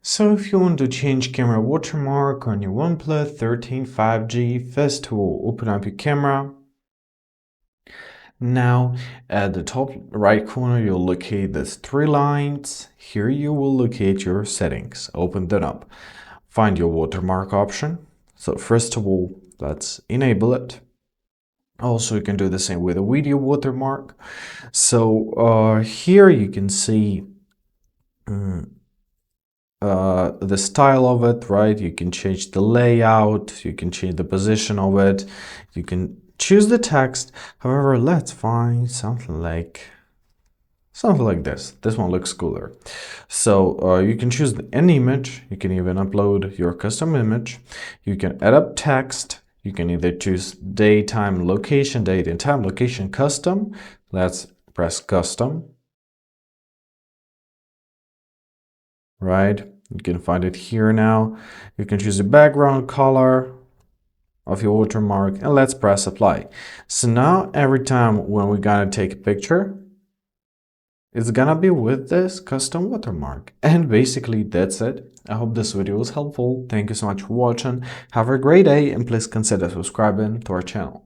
So if you want to change camera watermark on your OnePlus 13 5G, first of all, open up your camera. Now, at the top right corner, you'll locate these three lines. Here you will locate your settings. Open them up. Find your watermark option. So first of all, let's enable it. Also, you can do the same with a video watermark. So here you can see the style of it, right? You can change the layout, you can change the position of it, you can choose the text. However, let's find something like this. This one looks cooler. So you can choose an image. You can even upload your custom image. You can add up text. You can either choose date, time, location, date and time, location, custom. Let's press custom. Right? You can find it here now. You can choose the background color of your watermark and let's press apply. So now every time when we're gonna take a picture, it's gonna be with this custom watermark. And basically that's it. I hope this video was helpful. Thank you so much for watching. Have a great day and please consider subscribing to our channel.